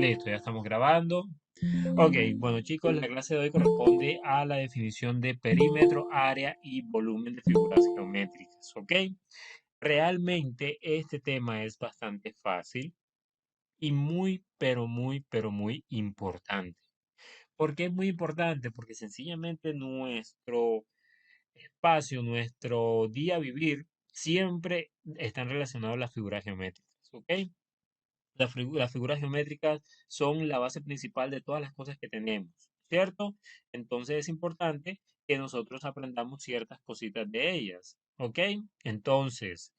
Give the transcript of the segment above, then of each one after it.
Listo, ya estamos grabando. Ok, bueno chicos, la clase de hoy corresponde a la definición de perímetro, área y volumen de figuras geométricas. Ok, realmente este tema es bastante fácil y muy, pero muy importante. ¿Por qué es muy importante? Porque sencillamente nuestro espacio, nuestro día a vivir, siempre están relacionados a las figuras geométricas. ¿Ok? Las figuras geométricas son la base principal de todas las cosas que tenemos, ¿cierto? Entonces es importante que nosotros aprendamos ciertas cositas de ellas, ¿ok? Entonces,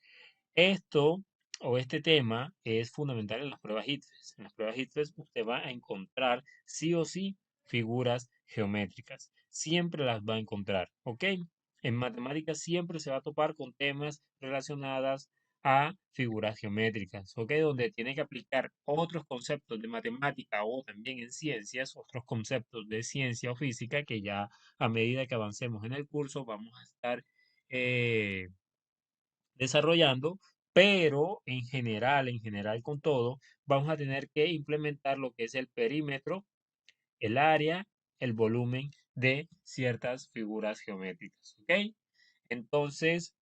esto o este tema es fundamental en las pruebas HITFES. En las pruebas HITFES usted va a encontrar sí o sí figuras geométricas. Siempre las va a encontrar, ¿ok? En matemáticas siempre se va a topar con temas relacionados a figuras geométricas, ¿ok? Donde tiene que aplicar otros conceptos de matemática o también en ciencias, otros conceptos de ciencia o física que ya a medida que avancemos en el curso vamos a estar eh, desarrollando, pero en general con todo, vamos a tener que implementar lo que es el perímetro, el área, el volumen de ciertas figuras geométricas, ¿ok? Entonces,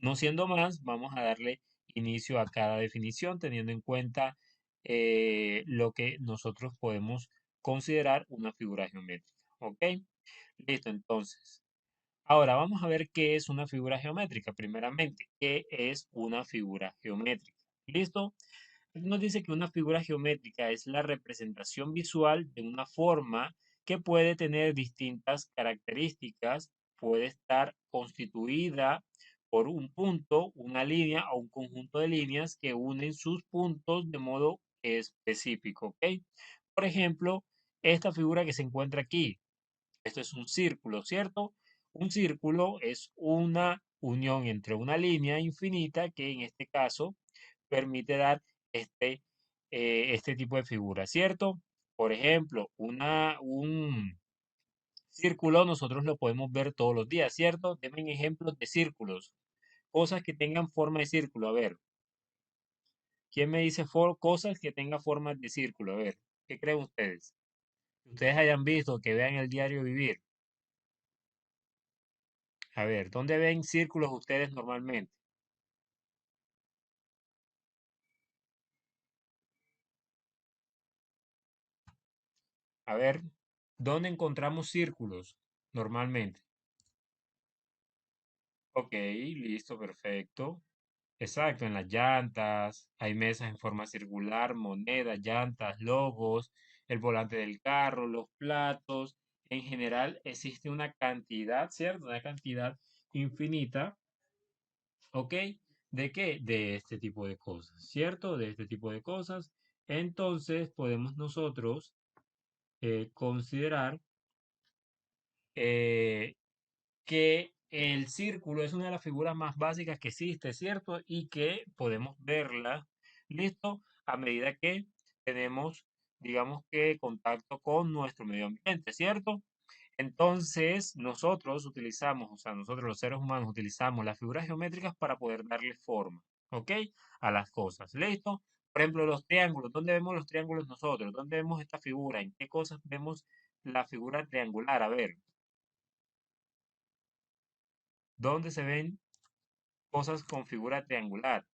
no siendo más, vamos a darle inicio a cada definición teniendo en cuenta lo que nosotros podemos considerar una figura geométrica, ¿ok? Listo, entonces. Ahora vamos a ver qué es una figura geométrica. Primeramente, ¿qué es una figura geométrica? ¿Listo? Nos dice que una figura geométrica es la representación visual de una forma que puede tener distintas características, puede estar constituida por un punto, una línea o un conjunto de líneas que unen sus puntos de modo específico, ¿ok? Por ejemplo, esta figura que se encuentra aquí, esto es un círculo, ¿cierto? Un círculo es una unión entre una línea infinita que en este caso permite dar este, este tipo de figura, ¿cierto? Por ejemplo, un círculo nosotros lo podemos ver todos los días, ¿cierto? Denme ejemplos de círculos, cosas que tengan forma de círculo. A ver, ¿quién me dice cosas que tengan forma de círculo? A ver, ¿qué creen ustedes? Ustedes hayan visto, que vean el diario vivir. A ver, ¿dónde ven círculos ustedes normalmente? A ver, ¿dónde encontramos círculos normalmente? Ok, listo, perfecto. Exacto, en las llantas, hay mesas en forma circular, monedas, llantas, logos, el volante del carro, los platos. En general existe una cantidad, ¿cierto? Una cantidad infinita, ¿ok? ¿De qué? De este tipo de cosas, ¿cierto? De este tipo de cosas. Entonces podemos nosotros considerar eh, que el círculo es una de las figuras más básicas que existe, ¿cierto? Y que podemos verla, listo, a medida que tenemos, digamos que, contacto con nuestro medio ambiente, ¿cierto? Entonces, nosotros utilizamos, o sea, nosotros los seres humanos utilizamos las figuras geométricas para poder darle forma, ¿ok? A las cosas, ¿listo? Por ejemplo, los triángulos, ¿dónde vemos los triángulos nosotros? ¿Dónde vemos esta figura? ¿En qué cosas vemos la figura triangular? A ver, ¿dónde se ven cosas con figura triangular?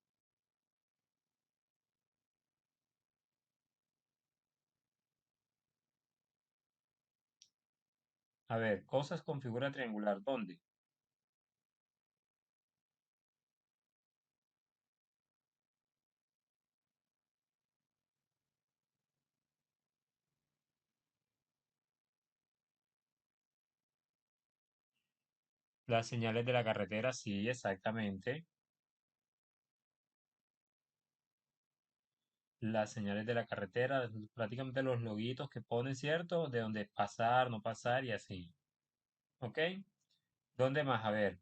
A ver, cosas con figura triangular, ¿dónde? Las señales de la carretera, sí, exactamente. Las señales de la carretera, prácticamente los loguitos que ponen, ¿cierto? De donde pasar, no pasar y así. ¿Ok? ¿Dónde más? A ver.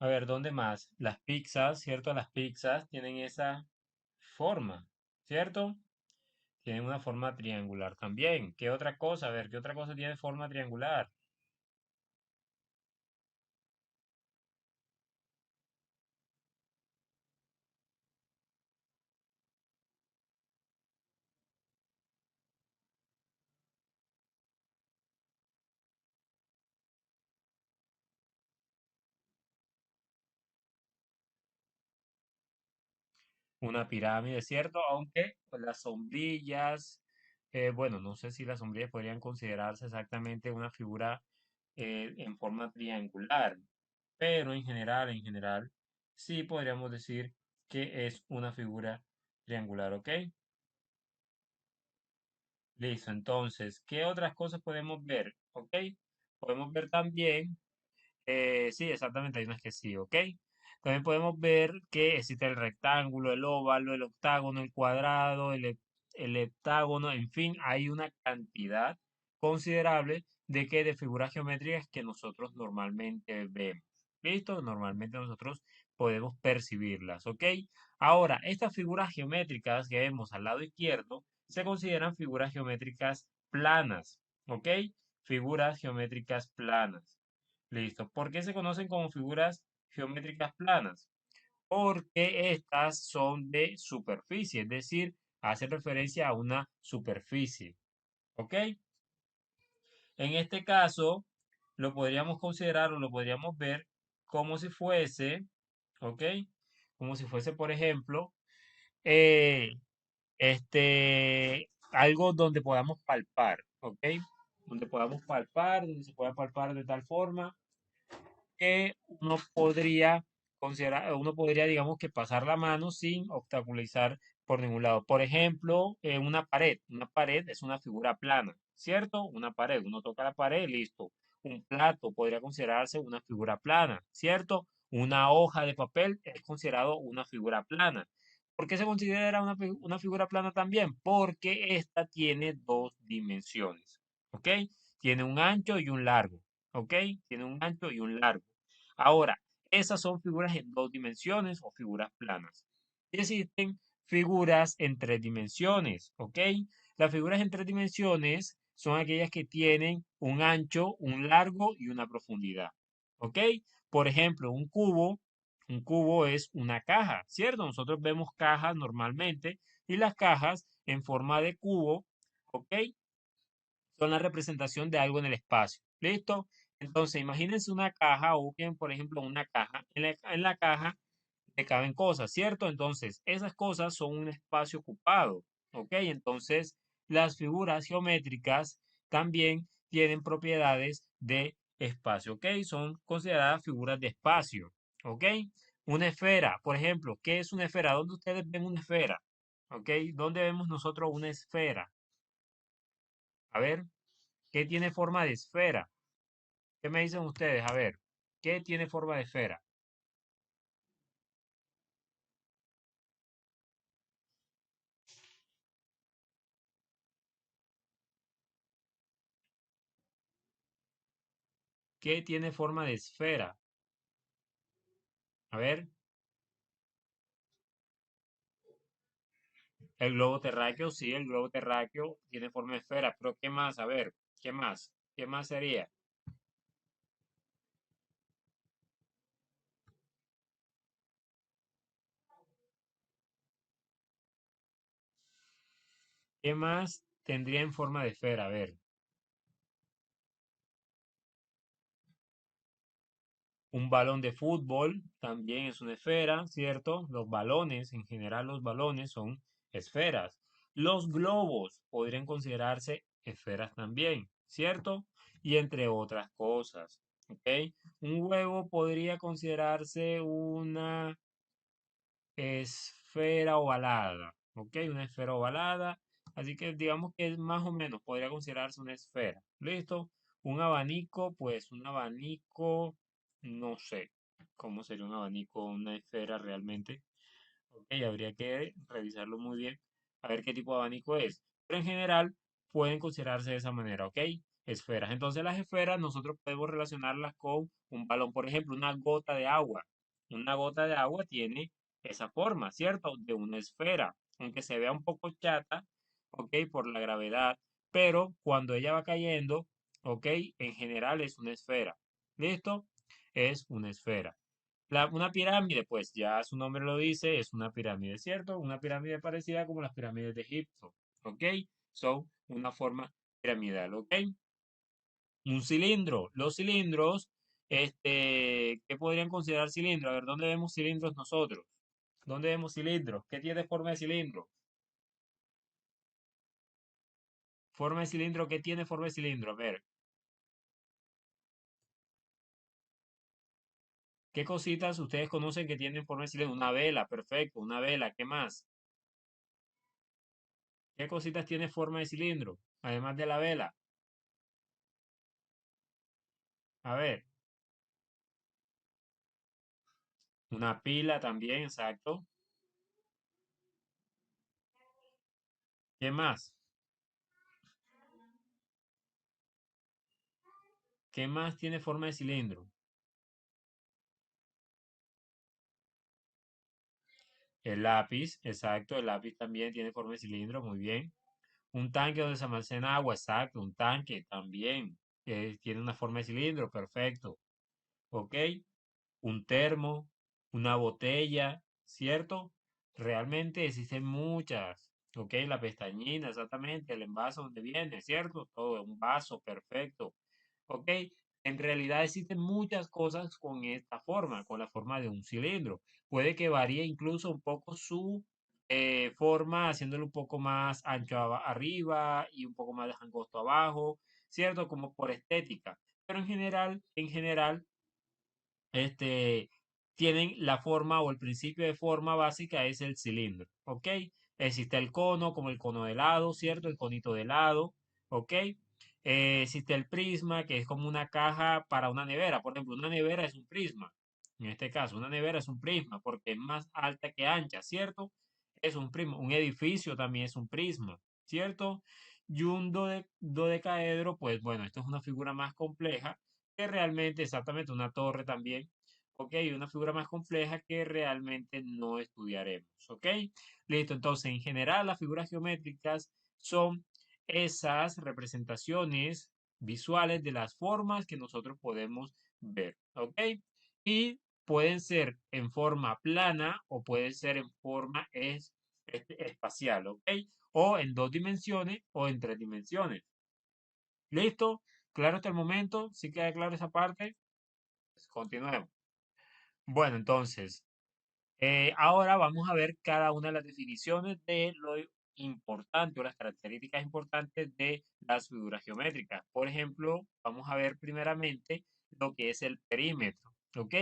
A ver, ¿dónde más? Las pizzas, ¿cierto? Las pizzas tienen esa forma, ¿cierto? Tienen una forma triangular también. ¿Qué otra cosa? A ver, ¿qué otra cosa tiene forma triangular? Una pirámide, ¿cierto? Aunque pues, las sombrillas, bueno, no sé si las sombrillas podrían considerarse exactamente una figura en forma triangular, pero en general, sí podríamos decir que es una figura triangular, ¿ok? Listo, entonces, ¿qué otras cosas podemos ver? ¿Ok? Podemos ver también, sí, exactamente, hay unas que sí, ¿ok? También podemos ver que existe el rectángulo, el óvalo, el octágono, el cuadrado, el heptágono, en fin, hay una cantidad considerable de figuras geométricas que nosotros normalmente vemos. ¿Listo? Normalmente nosotros podemos percibirlas, ¿ok? Ahora, estas figuras geométricas que vemos al lado izquierdo se consideran figuras geométricas planas, ¿ok? Figuras geométricas planas. Listo. ¿Por qué se conocen como figuras geométricas planas? Porque estas son de superficie, es decir, hacen referencia a una superficie. ¿Ok? En este caso, lo podríamos considerar o lo podríamos ver como si fuese, ¿ok? Como si fuese, por ejemplo, eh, algo donde podamos palpar, ¿ok? Donde podamos palpar, donde se pueda palpar de tal forma que uno podría, digamos que pasar la mano sin obstaculizar por ningún lado. Por ejemplo, una pared es una figura plana, ¿cierto? Una pared, uno toca la pared, listo. Un plato podría considerarse una figura plana, ¿cierto? Una hoja de papel es considerado una figura plana. ¿Por qué se considera una figura plana también? Porque esta tiene dos dimensiones, ¿ok? Tiene un ancho y un largo, ¿ok? Tiene un ancho y un largo. Ahora, esas son figuras en dos dimensiones o figuras planas. Y existen figuras en tres dimensiones, ¿ok? Las figuras en tres dimensiones son aquellas que tienen un ancho, un largo y una profundidad, ¿ok? Por ejemplo, un cubo es una caja, ¿cierto? Nosotros vemos cajas normalmente y las cajas en forma de cubo, ¿ok? Son la representación de algo en el espacio. ¿Listo? Entonces, imagínense una caja o bien, por ejemplo, una caja. En la caja le caben cosas, ¿cierto? Entonces, esas cosas son un espacio ocupado. ¿Ok? Entonces, las figuras geométricas también tienen propiedades de espacio. ¿Ok? Son consideradas figuras de espacio. ¿Ok? Una esfera, por ejemplo, ¿qué es una esfera? ¿Dónde ustedes ven una esfera? ¿Ok? ¿Dónde vemos nosotros una esfera? A ver. ¿Qué tiene forma de esfera? ¿Qué me dicen ustedes? A ver, ¿qué tiene forma de esfera? ¿Qué tiene forma de esfera? A ver, el globo terráqueo, sí, el globo terráqueo tiene forma de esfera, pero ¿qué más? A ver, ¿qué más? ¿Qué más sería? ¿Qué más tendría en forma de esfera? A ver, un balón de fútbol también es una esfera, ¿cierto? Los balones, en general los balones son esferas. Los globos podrían considerarse esferas también, ¿cierto? Y entre otras cosas, ¿ok? Un huevo podría considerarse una esfera ovalada, ¿ok? Una esfera ovalada, así que digamos que es más o menos, podría considerarse una esfera, ¿listo? Un abanico, pues un abanico, no sé cómo sería un abanico, una esfera realmente, ¿ok? Habría que revisarlo muy bien, a ver qué tipo de abanico es, pero en general pueden considerarse de esa manera, ¿ok? esferas. Entonces las esferas nosotros podemos relacionarlas con un balón, por ejemplo, una gota de agua. Una gota de agua tiene esa forma, ¿cierto? De una esfera, aunque se vea un poco chata, ¿ok? Por la gravedad, pero cuando ella va cayendo, ¿ok? En general es una esfera. ¿Listo? Es una esfera. Una pirámide, pues ya su nombre lo dice, es una pirámide, ¿cierto? Una pirámide parecida como las pirámides de Egipto, ¿ok? Son una forma piramidal, ¿ok? Un cilindro. Los cilindros, ¿qué podrían considerar cilindro? A ver, ¿dónde vemos cilindros nosotros? ¿Dónde vemos cilindros? ¿Qué tiene forma de cilindro? Forma de cilindro, ¿qué tiene forma de cilindro? A ver, ¿qué cositas ustedes conocen que tienen forma de cilindro? Una vela, perfecto, una vela, ¿qué más? ¿Qué cositas tiene forma de cilindro? Además de la vela. A ver, una pila también, exacto. ¿Qué más? ¿Qué más tiene forma de cilindro? El lápiz, exacto, el lápiz también tiene forma de cilindro, muy bien. Un tanque donde se almacena agua, exacto, un tanque también tiene una forma de cilindro, perfecto. ¿Ok? Un termo, una botella, ¿cierto? Realmente existen muchas. ¿Ok? La pestañina, exactamente, el envase donde viene, ¿cierto? Todo, un vaso, perfecto. ¿Ok? En realidad existen muchas cosas con esta forma, con la forma de un cilindro. Puede que varíe incluso un poco su forma, haciéndolo un poco más ancho arriba y un poco más angosto abajo, ¿cierto? Como por estética. Pero en general, este, tienen la forma o el principio de forma básica es el cilindro, ¿ok? Existe el cono, como el cono de helado, ¿cierto? El conito de helado, ¿ok? Existe el prisma, que es como una caja para una nevera. Por ejemplo, una nevera es un prisma. En este caso, una nevera es un prisma porque es más alta que ancha, ¿cierto? Es un prisma. Un edificio también es un prisma, ¿cierto? Y un dodecaedro, pues bueno, esto es una figura más compleja que realmente, exactamente, una torre también, ¿ok? Una figura más compleja que realmente no estudiaremos, ¿ok? Listo, entonces, en general, las figuras geométricas son esas representaciones visuales de las formas que nosotros podemos ver, ¿ok? Y pueden ser en forma plana o pueden ser en forma espacial, ¿ok? O en dos dimensiones o en tres dimensiones. ¿Listo? ¿Claro hasta el momento? ¿Sí queda claro esa parte? Pues continuemos. Bueno, entonces, ahora vamos a ver cada una de las definiciones de lo importante o las características importantes de las figuras geométricas. Por ejemplo, vamos a ver primeramente lo que es el perímetro, ¿ok?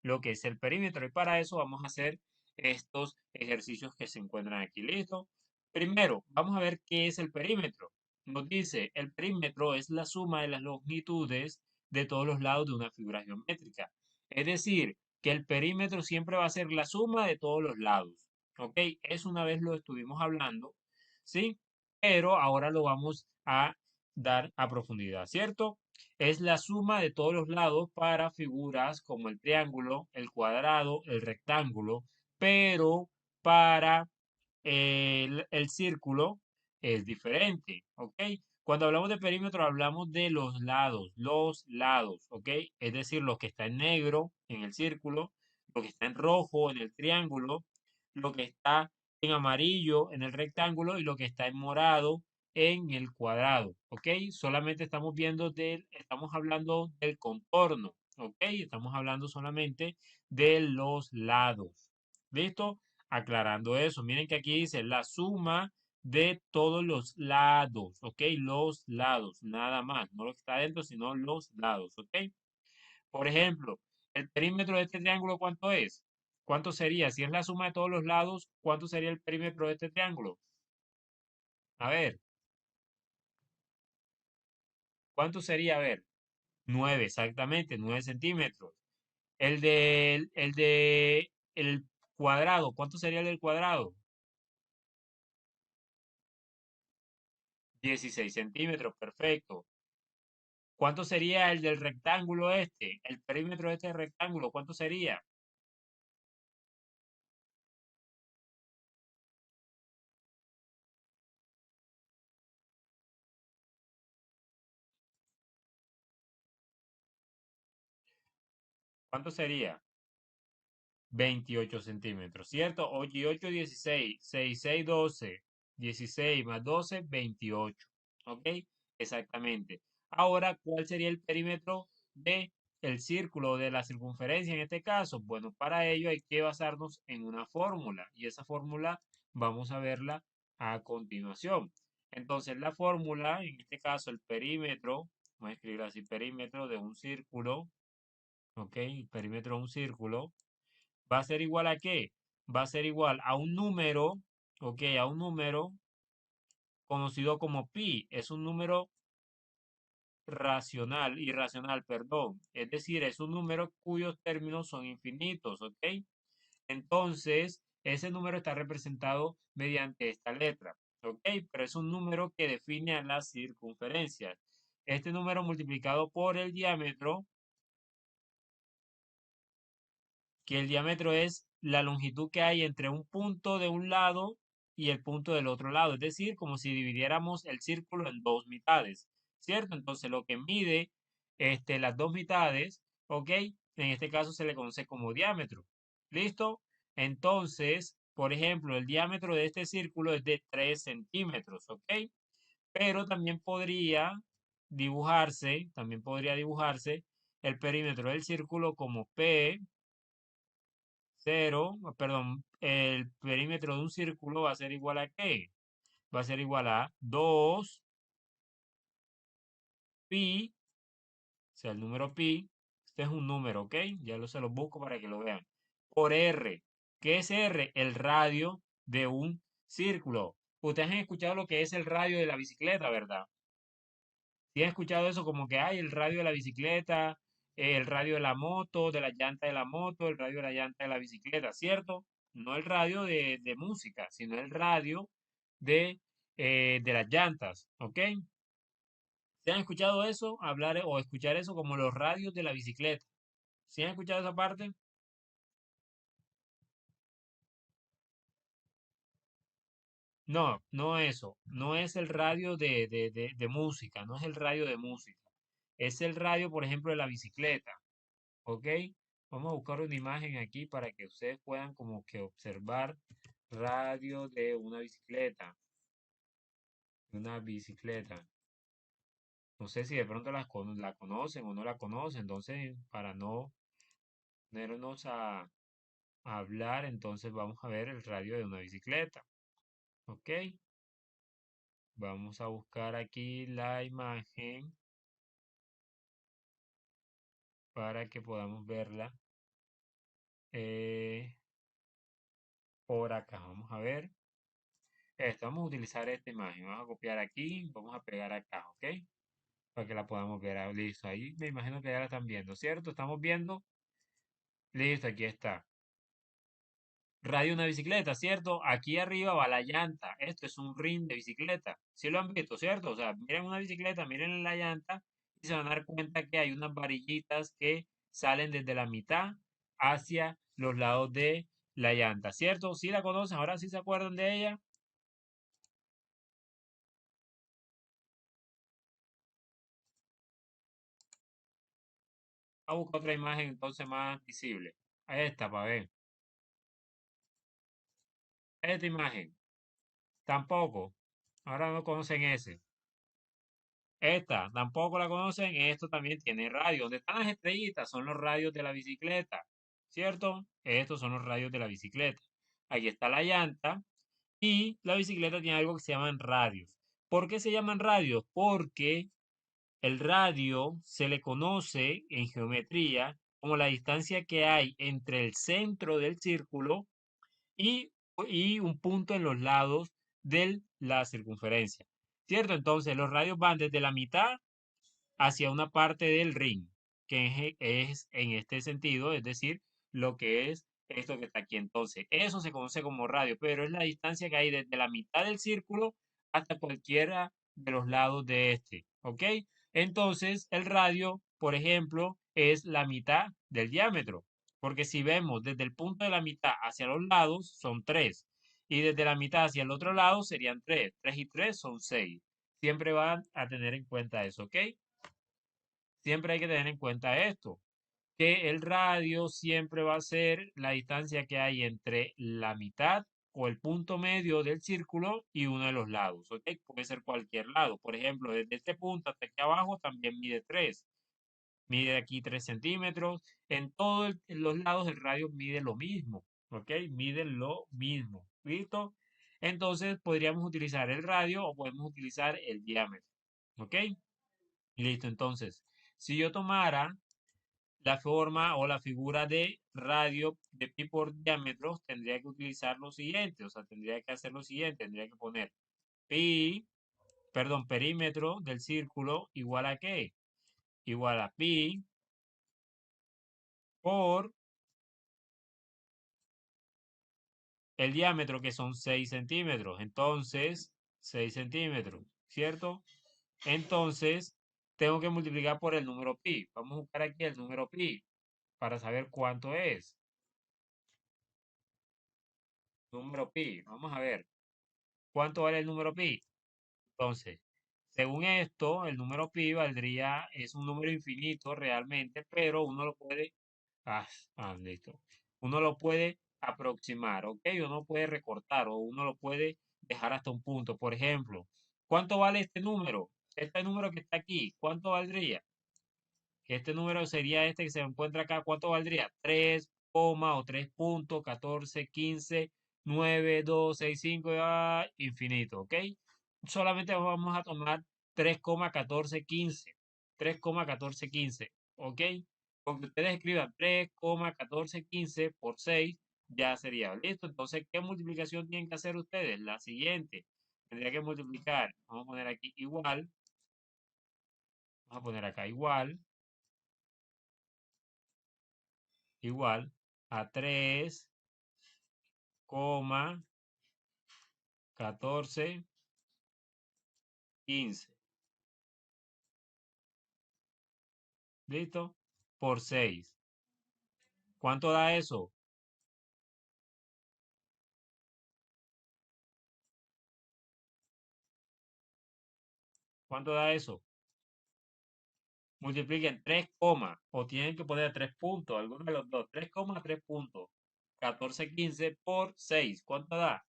Lo que es el perímetro y para eso vamos a hacer estos ejercicios que se encuentran aquí. ¿Listo? Primero, vamos a ver qué es el perímetro. Nos dice, el perímetro es la suma de las longitudes de todos los lados de una figura geométrica. Es decir, que el perímetro siempre va a ser la suma de todos los lados. ¿Ok? Eso una vez lo estuvimos hablando, ¿sí? Pero ahora lo vamos a dar a profundidad, ¿cierto? Es la suma de todos los lados para figuras como el triángulo, el cuadrado, el rectángulo, pero para el círculo es diferente, ¿ok? Cuando hablamos de perímetro hablamos de los lados, ¿ok? Es decir, lo que está en negro en el círculo, lo que está en rojo en el triángulo, lo que está en amarillo en el rectángulo y lo que está en morado en el cuadrado, ¿ok? Solamente estamos hablando del contorno, ¿ok? Estamos hablando solamente de los lados. ¿Listo? Aclarando eso, miren que aquí dice la suma de todos los lados, ¿ok? Los lados, nada más, no lo que está adentro, sino los lados, ¿ok? Por ejemplo, el perímetro de este triángulo, ¿cuánto es? ¿Cuánto sería? Si es la suma de todos los lados, ¿cuánto sería el perímetro de este triángulo? A ver, ¿cuánto sería? A ver, 9, exactamente, 9 centímetros. El cuadrado, ¿cuánto sería el del cuadrado? 16 centímetros, perfecto. ¿Cuánto sería el del rectángulo este? El perímetro de este rectángulo, ¿cuánto sería? ¿Cuánto sería? 28 centímetros, ¿cierto? 8 y 8, 16. 6, 6, 12. 16 más 12, 28. ¿Ok? Exactamente. Ahora, ¿cuál sería el perímetro de el círculo de la circunferencia en este caso? Bueno, para ello hay que basarnos en una fórmula y esa fórmula vamos a verla a continuación. Entonces, la fórmula, en este caso el perímetro, vamos a escribir así, perímetro de un círculo, ¿ok? El perímetro de un círculo va a ser igual a qué? Va a ser igual a un número, ok, a un número conocido como pi. Es un número irracional, perdón. Es decir, es un número cuyos términos son infinitos, ok. Entonces, ese número está representado mediante esta letra, ok, pero es un número que define a las circunferencias. Este número multiplicado por el diámetro, que el diámetro es la longitud que hay entre un punto de un lado y el punto del otro lado, es decir, como si dividiéramos el círculo en dos mitades, ¿cierto? Entonces lo que mide las dos mitades, ¿ok? En este caso se le conoce como diámetro. ¿Listo? Entonces, por ejemplo, el diámetro de este círculo es de 3 centímetros, ¿ok? Pero también podría dibujarse el perímetro del círculo como P cero, perdón, el perímetro de un círculo va a ser igual a ¿qué? Va a ser igual a 2 pi, o sea, el número pi, este es un número, ¿ok? Se los busco para que lo vean. Por R. ¿Qué es R? El radio de un círculo. Ustedes han escuchado lo que es el radio de la bicicleta, ¿verdad? Si han escuchado eso como que hay el radio de la bicicleta, el radio de la moto, de la llanta de la moto, el radio de la llanta de la bicicleta, ¿cierto? No el radio de música, sino el radio de, de las llantas, ¿ok? ¿Si han escuchado eso? Hablar o escuchar eso como los radios de la bicicleta. ¿Si han escuchado esa parte? No, no eso. No es el radio de música, no es el radio de música. Es el radio, por ejemplo, de la bicicleta. ¿Ok? Vamos a buscar una imagen aquí para que ustedes puedan como que observar radio de una bicicleta. Una bicicleta. No sé si de pronto la conocen o no la conocen. Entonces, para no ponernos a hablar, entonces vamos a ver el radio de una bicicleta. ¿Ok? Vamos a buscar aquí la imagen para que podamos verla eh, por acá. Vamos a ver. Vamos a utilizar esta imagen. Vamos a copiar aquí, vamos a pegar acá, ¿ok? Para que la podamos ver. Ah, listo, ahí me imagino que ya la están viendo, ¿cierto? ¿Estamos viendo? Listo, aquí está. Radio una bicicleta, ¿cierto? Aquí arriba va la llanta. Esto es un ring de bicicleta. ¿Sí lo han visto, cierto? O sea, miren una bicicleta, miren la llanta y se van a dar cuenta que hay unas varillitas que salen desde la mitad hacia los lados de la llanta, ¿cierto? ¿Sí la conocen? Ahora sí se acuerdan de ella. Vamos a buscar otra imagen entonces más visible. Esta, para ver. Esta imagen. Tampoco. Ahora no conocen ese. Esta, tampoco la conocen. Esto también tiene radio. ¿Dónde están las estrellitas? Son los radios de la bicicleta. ¿Cierto? Estos son los radios de la bicicleta. Aquí está la llanta. Y la bicicleta tiene algo que se llaman radios. ¿Por qué se llaman radios? Porque el radio se le conoce en geometría como la distancia que hay entre el centro del círculo y, y un punto en los lados de la circunferencia. ¿Cierto? Entonces los radios van desde la mitad hacia una parte del ring, que es en este sentido, es decir, lo que es esto que está aquí. Entonces, eso se conoce como radio, pero es la distancia que hay desde la mitad del círculo hasta cualquiera de los lados de este. ¿Ok? Entonces, el radio, por ejemplo, es la mitad del diámetro, porque si vemos desde el punto de la mitad hacia los lados, son 3, y desde la mitad hacia el otro lado serían 3. 3 y 3 son 6. Siempre van a tener en cuenta eso, ¿ok? Siempre hay que tener en cuenta esto, que el radio siempre va a ser la distancia que hay entre la mitad o el punto medio del círculo y uno de los lados, ¿ok? Puede ser cualquier lado. Por ejemplo, desde este punto hasta aquí abajo también mide 3. Mide aquí 3 centímetros. En todos los lados el radio mide lo mismo, ¿ok? Mide lo mismo. ¿Listo? Entonces podríamos utilizar el radio o podemos utilizar el diámetro, ¿ok? Listo, entonces, si yo tomara la forma o la figura de radio de pi por diámetro, tendría que utilizar lo siguiente, o sea, tendría que hacer lo siguiente, tendría que poner pi, perdón, perímetro del círculo igual a qué? Igual a pi por el diámetro que son 6 centímetros. Entonces, 6 centímetros, ¿cierto? Entonces, tengo que multiplicar por el número pi. Vamos a buscar aquí el número pi para saber cuánto es. Número pi. Vamos a ver. ¿Cuánto vale el número pi? Entonces, según esto, el número pi valdría, es un número infinito realmente, pero uno lo puede, ah, listo. Uno lo puede aproximar, ¿ok? Uno puede recortar o uno lo puede dejar hasta un punto. Por ejemplo, ¿cuánto vale este número? Este número que está aquí, ¿cuánto valdría? Este número sería este que se encuentra acá, ¿cuánto valdría? 3, o 3.1415.9.265 infinito, ¿ok? Solamente vamos a tomar 3,1415. 3,1415, ¿ok? Con que ustedes escriban 3,1415 por 6, ya sería listo. Entonces, ¿qué multiplicación tienen que hacer ustedes? La siguiente. Tendría que multiplicar. Vamos a poner aquí igual. Vamos a poner acá igual. Igual a 3,1415. ¿Listo? Por 6. ¿Cuánto da eso? ¿Cuánto da eso? Multipliquen 3, o tienen que poner 3 puntos, alguno de los dos. 3,3 puntos. 1415 por 6. ¿Cuánto da?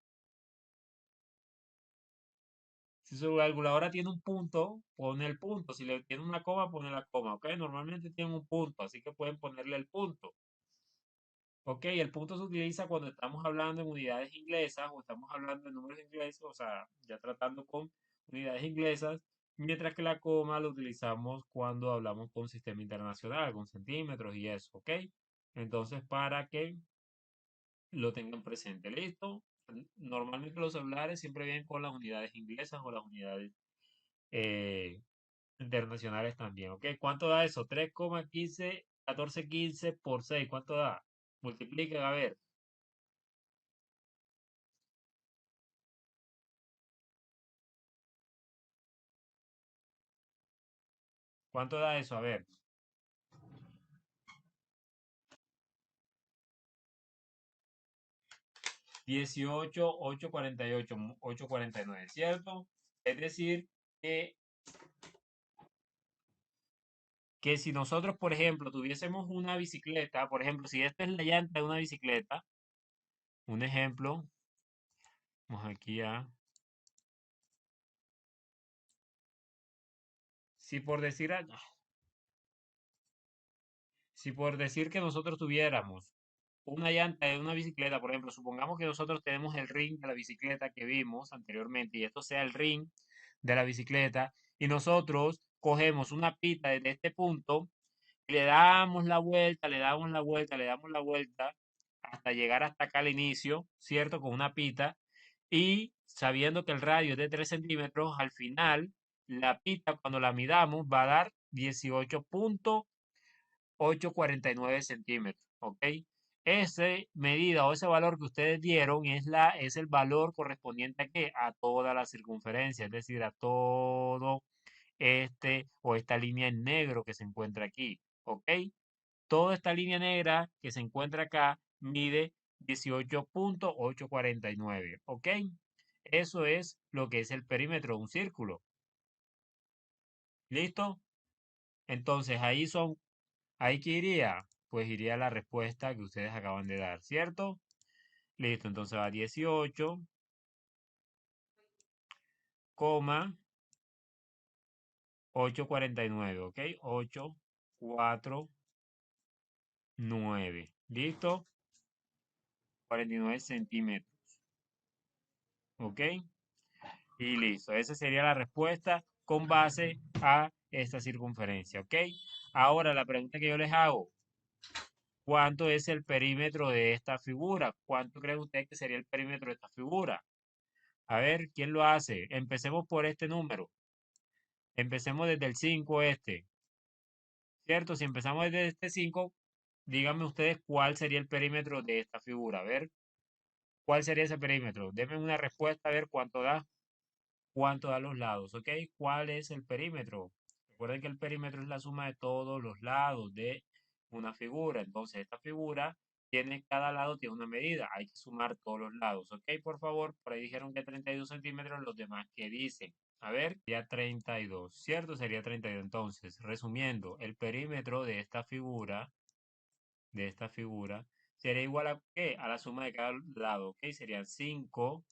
Si su calculadora tiene un punto, pone el punto. Si le tiene una coma, pone la coma. ¿Ok? Normalmente tienen un punto, así que pueden ponerle el punto. Ok, el punto se utiliza cuando estamos hablando en unidades inglesas o estamos hablando en números ingleses, o sea, ya tratando con unidades inglesas, mientras que la coma lo utilizamos cuando hablamos con sistema internacional, con centímetros y eso, ¿ok? Entonces, para que lo tengan presente, ¿listo? Normalmente los celulares siempre vienen con las unidades inglesas o las unidades eh, internacionales también, ¿ok? ¿Cuánto da eso? 3,15, 1415 por 6, ¿cuánto da? Multipliquen, a ver. ¿Cuánto da eso? A ver, 18,848, 849, ¿cierto? Es decir, que, que si nosotros, por ejemplo, tuviésemos una bicicleta, por ejemplo, si esta es la llanta de una bicicleta, un ejemplo, vamos aquí a, si por decir, si por decir que nosotros tuviéramos una llanta de una bicicleta, por ejemplo, supongamos que nosotros tenemos el ring de la bicicleta que vimos anteriormente y esto sea el ring de la bicicleta y nosotros cogemos una pita desde este punto y le damos la vuelta, le damos la vuelta, le damos la vuelta hasta llegar hasta acá al inicio, ¿cierto? Con una pita y sabiendo que el radio es de 3 centímetros, al final la pita cuando la midamos va a dar 18,849 centímetros, ¿ok? Ese medida o ese valor que ustedes dieron es el valor correspondiente a qué? A toda la circunferencia, es decir, a todo este o esta línea en negro que se encuentra aquí, ¿ok? Toda esta línea negra que se encuentra acá mide 18.849, ¿ok? Eso es lo que es el perímetro de un círculo. ¿Listo? Entonces ahí que iría, pues iría la respuesta que ustedes acaban de dar, ¿cierto? Listo, entonces va 18,849, ¿ok? 849, ¿listo? 49 centímetros, ¿ok? Y listo, esa sería la respuesta con base a esta circunferencia, ¿ok? Ahora la pregunta que yo les hago, ¿cuánto es el perímetro de esta figura? ¿Cuánto creen ustedes que sería el perímetro de esta figura? A ver, ¿quién lo hace? Empecemos por este número. Empecemos desde el 5 este, ¿cierto? Si empezamos desde este 5, díganme ustedes cuál sería el perímetro de esta figura. A ver, ¿cuál sería ese perímetro? Denme una respuesta a ver cuánto da los lados, ¿ok? ¿Cuál es el perímetro? Recuerden que el perímetro es la suma de todos los lados de una figura. Entonces, esta figura cada lado tiene una medida. Hay que sumar todos los lados, ¿ok? Por favor, por ahí dijeron que 32 centímetros, los demás que dicen. A ver, sería 32, ¿cierto? Sería 32. Entonces, resumiendo, el perímetro de esta figura, sería igual a ¿qué? A la suma de cada lado, ¿ok? Serían 5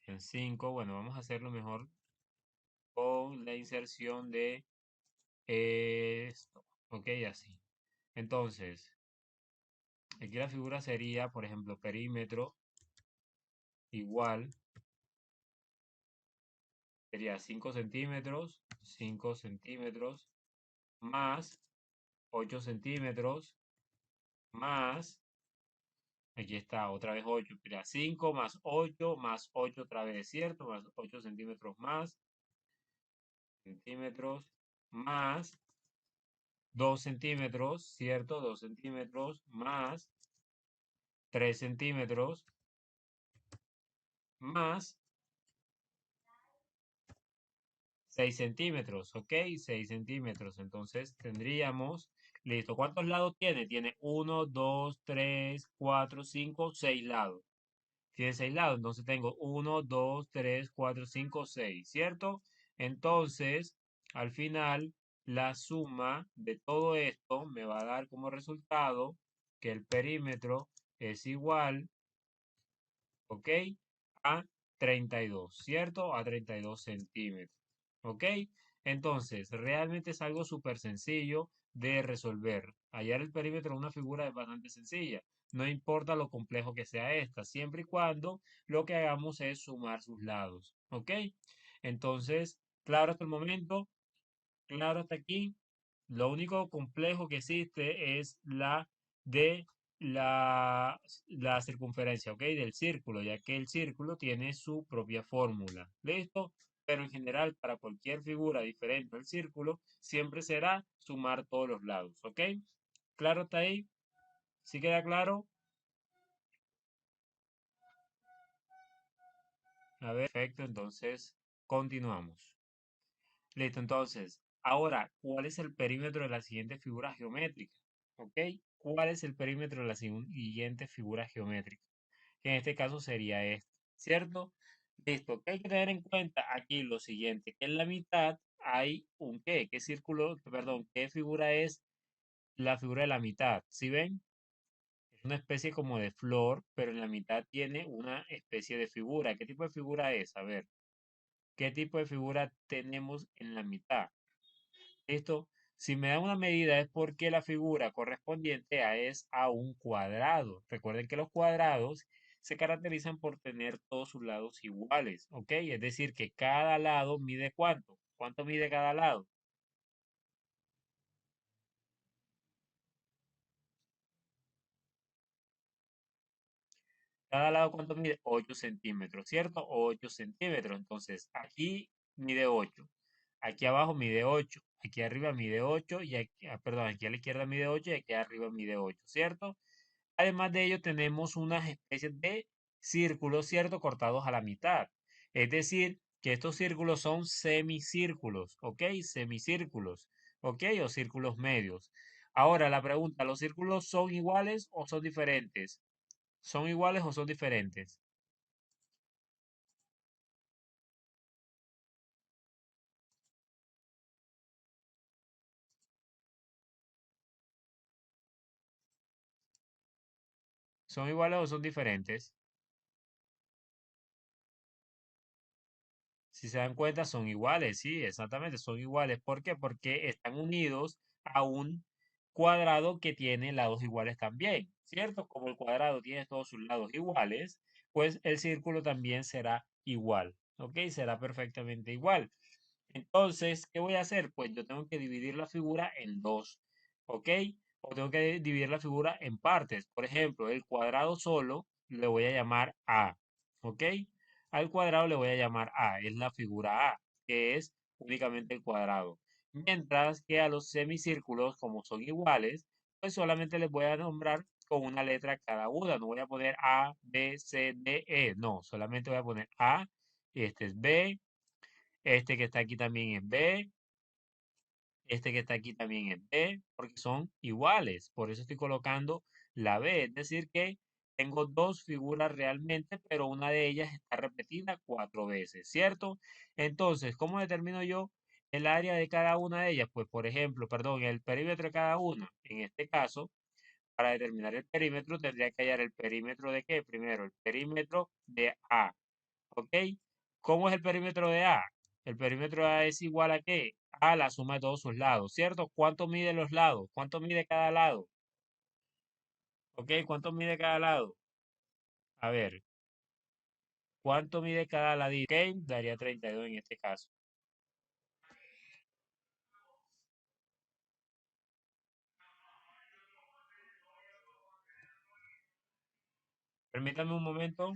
en 5. Bueno, vamos a hacerlo mejor con la inserción de esto, ¿ok? Así. Entonces, aquí la figura sería, por ejemplo, perímetro igual, sería 5 centímetros más 8 centímetros más, aquí está otra vez 8, mira, 5 más 8 otra vez, ¿cierto? Más 8 centímetros más 2 centímetros, ¿cierto? 2 centímetros más 3 centímetros más 6 centímetros, ¿ok? 6 centímetros. Entonces tendríamos, listo. ¿Cuántos lados tiene? Tiene 1, 2, 3, 4, 5, 6 lados. Tiene 6 lados. Entonces tengo 1, 2, 3, 4, 5, 6, ¿cierto? Entonces, al final, la suma de todo esto me va a dar como resultado que el perímetro es igual, ¿ok? A 32, ¿cierto? A 32 centímetros, ¿ok? Entonces, realmente es algo súper sencillo de resolver. Hallar el perímetro de una figura es bastante sencilla. No importa lo complejo que sea esta, siempre y cuando lo que hagamos es sumar sus lados, ¿ok? Entonces, claro hasta el momento, claro hasta aquí. Lo único complejo que existe es de la circunferencia, ¿ok? Del círculo, ya que el círculo tiene su propia fórmula. ¿Listo? Pero en general, para cualquier figura diferente al círculo, siempre será sumar todos los lados, ¿ok? ¿Claro hasta ahí? ¿Sí queda claro? A ver, perfecto, entonces continuamos. Listo, entonces, ahora, ¿cuál es el perímetro de la siguiente figura geométrica? ¿Ok? ¿Cuál es el perímetro de la siguiente figura geométrica? Que en este caso sería este, ¿cierto? Listo, ¿qué hay que tener en cuenta? Aquí lo siguiente, que en la mitad hay un ¿qué? ¿Qué círculo, perdón, qué figura es la figura de la mitad? ¿Sí ven? Es una especie como de flor, pero en la mitad tiene una especie de figura. ¿Qué tipo de figura es? A ver, ¿qué tipo de figura tenemos en la mitad? Esto, si me da una medida es porque la figura correspondiente es a un cuadrado. Recuerden que los cuadrados se caracterizan por tener todos sus lados iguales, ¿ok? Es decir, que cada lado mide ¿cuánto? ¿Cuánto mide cada lado? Cada lado ¿cuánto mide? 8 centímetros, ¿cierto? 8 centímetros. Entonces, aquí mide 8. Aquí abajo mide 8. Aquí arriba mide 8 y aquí, perdón, aquí a la izquierda mide 8 y aquí arriba mide 8, ¿cierto? Además de ello, tenemos unas especies de círculos, ¿cierto? Cortados a la mitad. Es decir, que estos círculos son semicírculos, ¿ok? Semicírculos, ¿ok? O círculos medios. Ahora la pregunta, ¿los círculos son iguales o son diferentes? ¿Son iguales o son diferentes? ¿Son iguales o son diferentes? Si se dan cuenta, son iguales, sí, exactamente, son iguales. ¿Por qué? Porque están unidos a un cuadrado que tiene lados iguales también, ¿cierto? Como el cuadrado tiene todos sus lados iguales, pues el círculo también será igual, ¿ok? Será perfectamente igual. Entonces, ¿qué voy a hacer? Pues yo tengo que dividir la figura en dos, ¿ok? O tengo que dividir la figura en partes. Por ejemplo, el cuadrado solo le voy a llamar A, ¿ok? Al cuadrado le voy a llamar A, es la figura A, que es únicamente el cuadrado. Mientras que a los semicírculos, como son iguales, pues solamente les voy a nombrar con una letra cada una. No voy a poner A, B, C, D, E. No, solamente voy a poner A, y este es B, este que está aquí también es B, este que está aquí también es B, porque son iguales. Por eso estoy colocando la B. Es decir, que tengo dos figuras realmente, pero una de ellas está repetida cuatro veces, ¿cierto? Entonces, ¿cómo determino yo el área de cada una de ellas? Pues, por ejemplo, perdón, el perímetro de cada una. En este caso, para determinar el perímetro, tendría que hallar el perímetro de qué? Primero, el perímetro de A. ¿Ok? ¿Cómo es el perímetro de A? El perímetro de A es igual a qué? A la suma de todos sus lados, ¿cierto? ¿Cuánto mide los lados? ¿Cuánto mide cada lado? ¿Ok? ¿Cuánto mide cada lado? A ver, ¿cuánto mide cada ladito? ¿Ok? Daría 32 en este caso. Permítame un momento.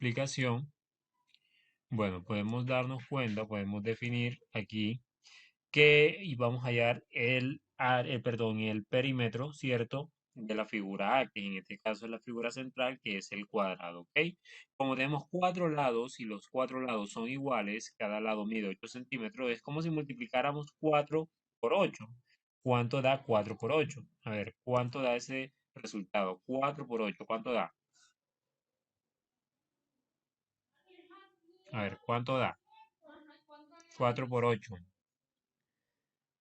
explicación, bueno, podemos darnos cuenta, podemos definir aquí que y vamos a hallar el perímetro, ¿cierto? De la figura A, que en este caso es la figura central, que es el cuadrado, ¿ok? Como tenemos cuatro lados y los cuatro lados son iguales, cada lado mide 8 centímetros, es como si multiplicáramos 4 por 8. ¿Cuánto da 4 por 8? A ver, ¿cuánto da ese resultado? 4 por 8, ¿cuánto da? A ver, ¿cuánto da? 4 por 8.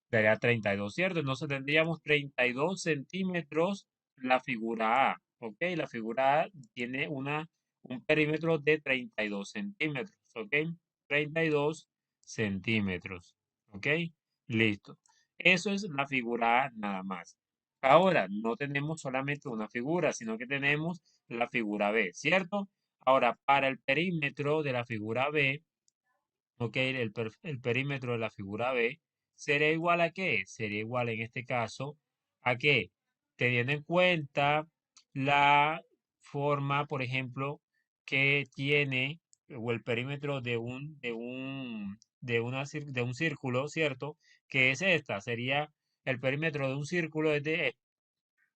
Daría 32, ¿cierto? Entonces tendríamos 32 centímetros la figura A, ¿ok? La figura A tiene un perímetro de 32 centímetros, ¿ok? 32 centímetros, ¿ok? Listo. Eso es la figura A nada más. Ahora, no tenemos solamente una figura, sino que tenemos la figura B, ¿cierto? Ahora, para el perímetro de la figura B, ok, el perímetro de la figura B sería igual a qué? Sería igual en este caso a qué? Teniendo en cuenta la forma, por ejemplo, que tiene o el perímetro de un círculo, ¿cierto? Que es esta, sería el perímetro de un círculo es de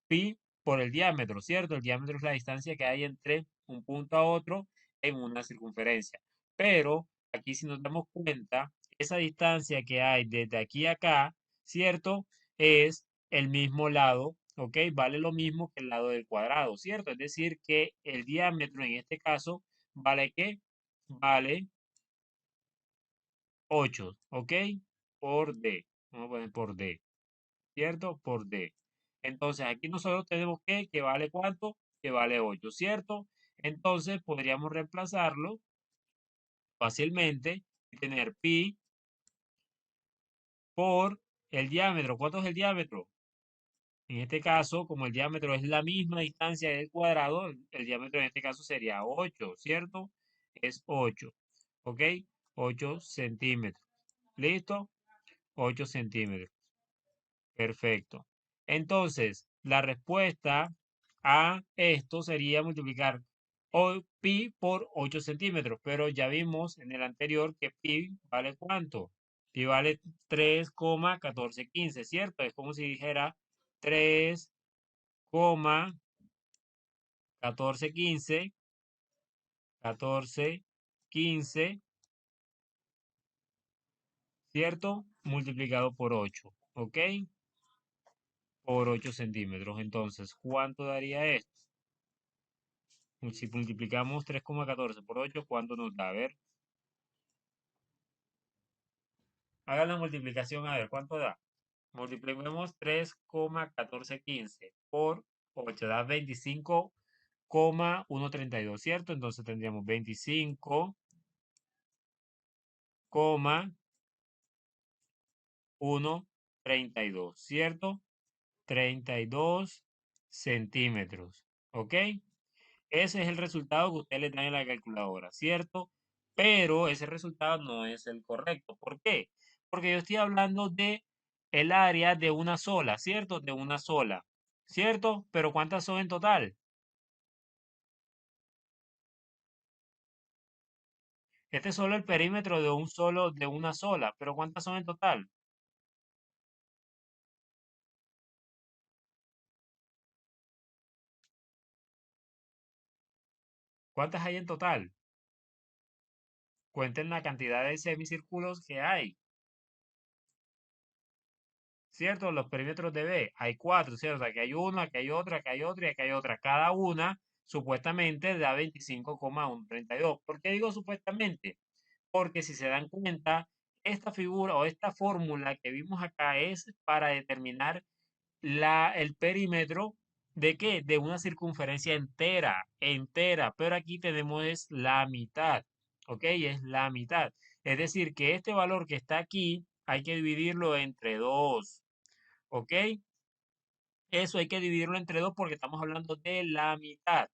pi por el diámetro, ¿cierto? El diámetro es la distancia que hay entre un punto a otro en una circunferencia. Pero aquí si nos damos cuenta, esa distancia que hay desde aquí a acá, ¿cierto? Es el mismo lado, ¿ok? Vale lo mismo que el lado del cuadrado, ¿cierto? Es decir, que el diámetro en este caso vale ¿qué? Vale 8, ¿ok? Por D. Vamos a poner por D. ¿Cierto? Por D. Entonces, aquí nosotros tenemos que vale cuánto, que vale 8, ¿cierto? Entonces, podríamos reemplazarlo fácilmente y tener pi por el diámetro. ¿Cuánto es el diámetro? En este caso, como el diámetro es la misma distancia del cuadrado, el diámetro en este caso sería 8, ¿cierto? Es 8, ¿ok? 8 centímetros. ¿Listo? 8 centímetros. Perfecto. Entonces, la respuesta a esto sería multiplicar pi por 8 centímetros, pero ya vimos en el anterior que pi vale ¿cuánto? Pi vale 3,1415, ¿cierto? Es como si dijera 3,1415, 1415, ¿cierto? Multiplicado por 8, ¿ok? Por 8 centímetros. Entonces, ¿cuánto daría esto? Si multiplicamos 3,14 por 8, ¿cuánto nos da? A ver, hagan la multiplicación, a ver, ¿cuánto da? Multipliquemos 3,1415 por 8, da 25,132, ¿cierto? Entonces tendríamos 25,132, ¿cierto? 32 centímetros, ¿ok? Ese es el resultado que usted le da en la calculadora, ¿cierto? Pero ese resultado no es el correcto. ¿Por qué? Porque yo estoy hablando de el área de una sola, ¿cierto? De una sola, ¿cierto? Pero ¿cuántas son en total? Este es solo el perímetro de una sola, pero ¿cuántas son en total? ¿Cuántas hay en total? Cuenten la cantidad de semicírculos que hay. ¿Cierto? Los perímetros de B, hay cuatro, ¿cierto? Aquí hay uno, aquí hay otra, aquí hay otra y aquí hay otra. Cada una supuestamente da 25,132. ¿Por qué digo supuestamente? Porque si se dan cuenta, esta figura o esta fórmula que vimos acá es para determinar el perímetro de qué? De una circunferencia entera, entera, pero aquí tenemos es la mitad, ¿ok? Es la mitad. Es decir, que este valor que está aquí hay que dividirlo entre 2. ¿Ok? Eso hay que dividirlo entre 2 porque estamos hablando de la mitad.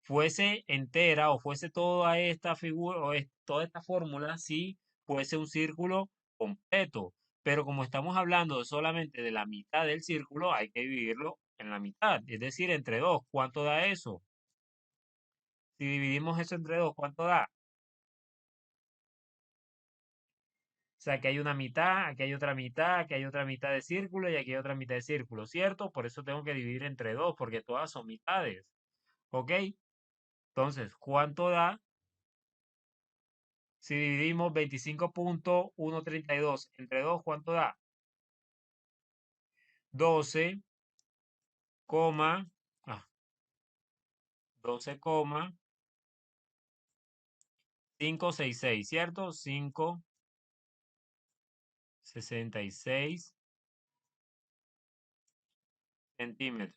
Fuese entera o fuese toda esta figura o toda esta fórmula, si fuese un círculo completo. Pero como estamos hablando solamente de la mitad del círculo, hay que dividirlo en la mitad, es decir, entre 2. ¿Cuánto da eso? Si dividimos eso entre 2, ¿cuánto da? O sea, que hay una mitad, aquí hay otra mitad, aquí hay otra mitad de círculo y aquí hay otra mitad de círculo, ¿cierto? Por eso tengo que dividir entre 2, porque todas son mitades. ¿Ok? Entonces, ¿cuánto da si dividimos 25.132 entre 2? ¿Cuánto da? 12, ah, 12,566, ¿cierto? 5,66 centímetros.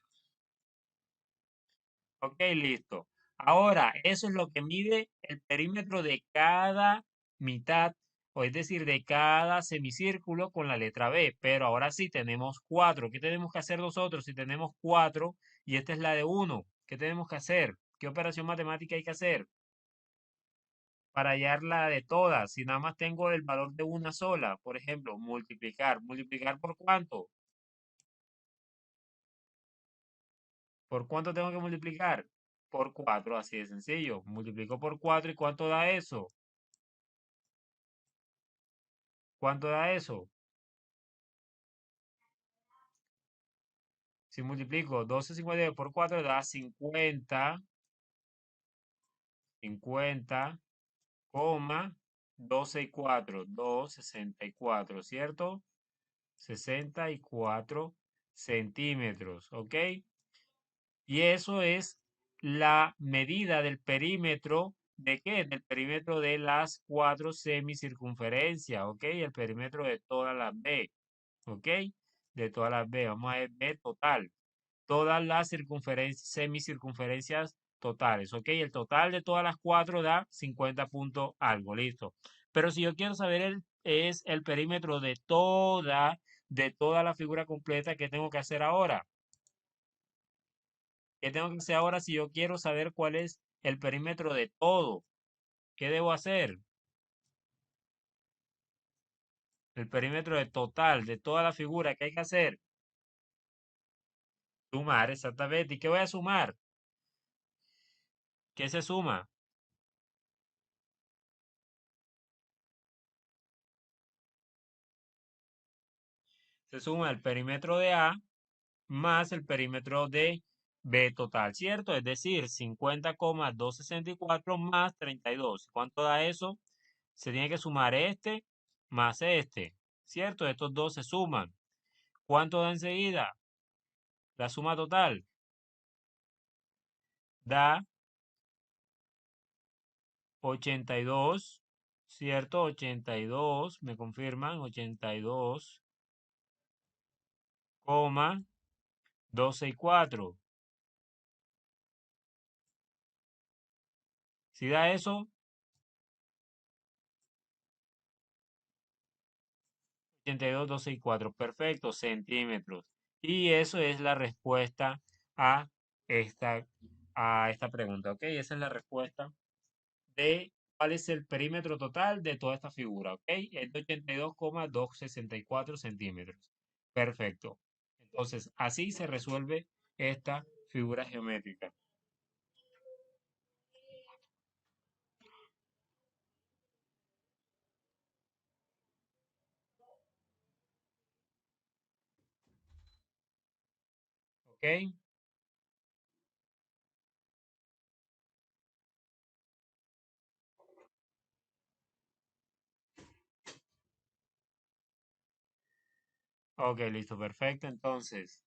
Ok, listo. Ahora, eso es lo que mide el perímetro de cada mitad, o es decir, de cada semicírculo con la letra B. Pero ahora sí tenemos 4. ¿Qué tenemos que hacer nosotros si tenemos 4 y esta es la de 1? ¿Qué tenemos que hacer? ¿Qué operación matemática hay que hacer para hallar la de todas? Si nada más tengo el valor de una sola, por ejemplo, multiplicar. ¿Multiplicar por cuánto? ¿Por cuánto tengo que multiplicar? Por 4, así de sencillo. Multiplico por 4 y ¿cuánto da eso? ¿Cuánto da eso? Si multiplico 12,59 por 4 da 50,12,4, 2,64, ¿cierto? 64 centímetros, ¿ok? Y eso es la medida del perímetro, ¿de qué? Del perímetro de las 4 semicircunferencias, ¿ok? El perímetro de todas las B, ¿ok? De todas las B, vamos a ver B total. Todas las circunferencias, semicircunferencias totales, ¿ok? El total de todas las 4 da 50 puntos algo, listo. Pero si yo quiero saber es el perímetro de toda la figura completa, ¿qué tengo que hacer ahora? ¿Qué tengo que hacer ahora si yo quiero saber cuál es el perímetro de todo? ¿Qué debo hacer? El perímetro de total, de toda la figura, ¿qué hay que hacer? Sumar, exactamente. ¿Y qué voy a sumar? ¿Qué se suma? Se suma el perímetro de A más el perímetro de B total, ¿cierto? Es decir, 50,264 más 32. ¿Cuánto da eso? Se tiene que sumar este más este, ¿cierto? Estos dos se suman. ¿Cuánto da enseguida? La suma total da 82, ¿cierto? 82, me confirman, 82,264. Si da eso, 82,264. Perfecto, centímetros. Y eso es la respuesta a esta, a esta pregunta, ¿ok? Esa es la respuesta de cuál es el perímetro total de toda esta figura, ¿ok? Es de 82,264 centímetros. Perfecto. Entonces, así se resuelve esta figura geométrica, ¿ok? Ok, listo, perfecto. Entonces,